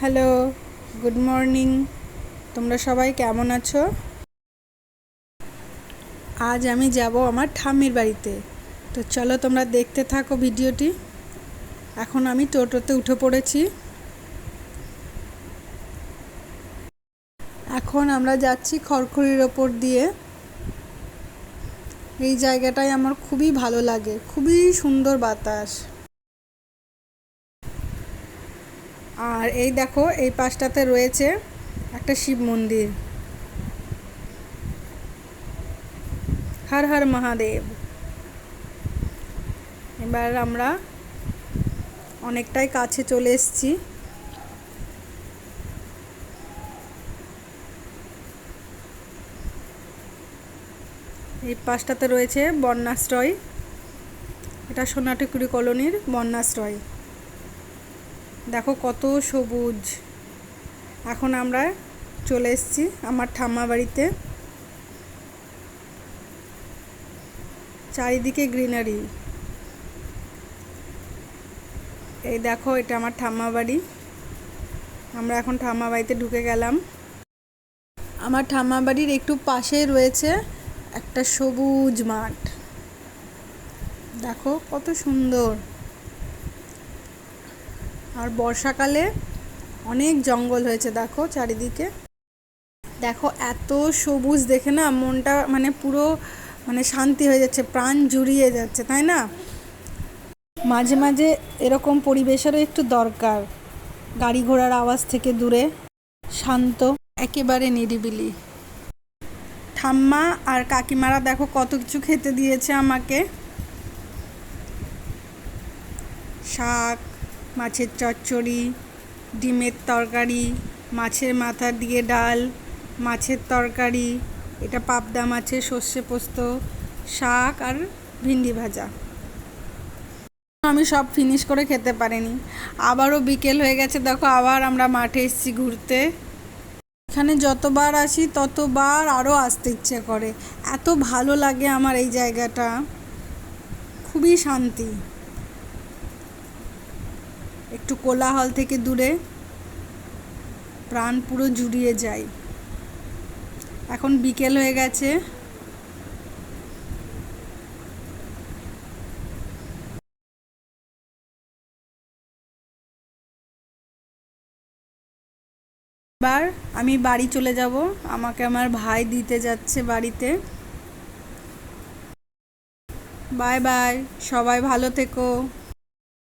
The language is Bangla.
Hello, good morning. তোমরা সবাই কেমন আছো? আজ আমি যাব আমার ঠাম্মির বাড়িতে। তো চলো তোমরা দেখতে থাকো ভিডিওটি। এখন আমি টোটোতে উঠে পড়েছি। এখন আমরা যাচ্ছি খড়খড়ির ওপর দিয়ে। এই জায়গাটায় আমার খুবই ভালো লাগে, খুবই সুন্দর বাতাস। আর এই দেখো, এই পাশটাতে রয়েছে একটা শিব মন্দির। হর হর মহাদেব। এবার আমরা অনেকটাই কাছে চলে এসেছি। এই পাশটাতে রয়েছে বন্যাশ্রয়। এটা সোনাটিকুড়ি কলোনির বন্যাশ্রয়। দেখো কত সবুজ। এখন আমরা চলে এসেছি আমার ঠাম্মা বাড়িতে। চারিদিকে গ্রিনারি। এই দেখো, এটা আমার ঠাম্মা বাড়ি। আমরা এখন ঠাম্মা বাড়িতে ঢুকে গেলাম। আমার ঠাম্মা বাড়ির একটু পাশেই রয়েছে একটা সবুজ মাঠ। দেখো কত সুন্দর। আর বর্ষাকালে অনেক জঙ্গল হয়েছে, দেখো চারিদিকে। দেখো এত সবুজ দেখে না মনটা পুরো শান্তি হয়ে যাচ্ছে, প্রাণ জুড়িয়ে যাচ্ছে, তাই না? মাঝে মাঝে এরকম পরিবেশেরও একটু দরকার। গাড়ি ঘোড়ার আওয়াজ থেকে দূরে, শান্ত, একেবারে নিরিবিলি। ঠাম্মা আর কাকিমারা দেখো কত কিছু খেতে দিয়েছে আমাকে। শাক, মাছের চচ্চড়ি, ডিমের তরকারি, মাছের মাথা দিয়ে ডাল, মাছের তরকারি, এটা পাবদা মাছের সর্ষে পোস্ত, শাক আর ভিন্ডি ভাজা। আমি সব ফিনিশ করে খেতে পারিনি। আবারও বিকেল হয়ে গেছে, দেখো আবার আমরা মাঠে এসেছি ঘুরতে। এখানে যতবার আসি ততবার আরও আসতে ইচ্ছে করে। এত ভালো লাগে আমার এই জায়গাটা, খুবই শান্তি। একটু কোলাহল থেকে দূরে, প্রাণ পুরো জুড়িয়ে যায়। এখন বিকেল হয়ে গেছে। এবার আমি বাড়ি চলে যাব। আমাকে আমার ভাই দিতে যাচ্ছে বাড়িতে। বাই বাই, সবাই ভালো থেকো।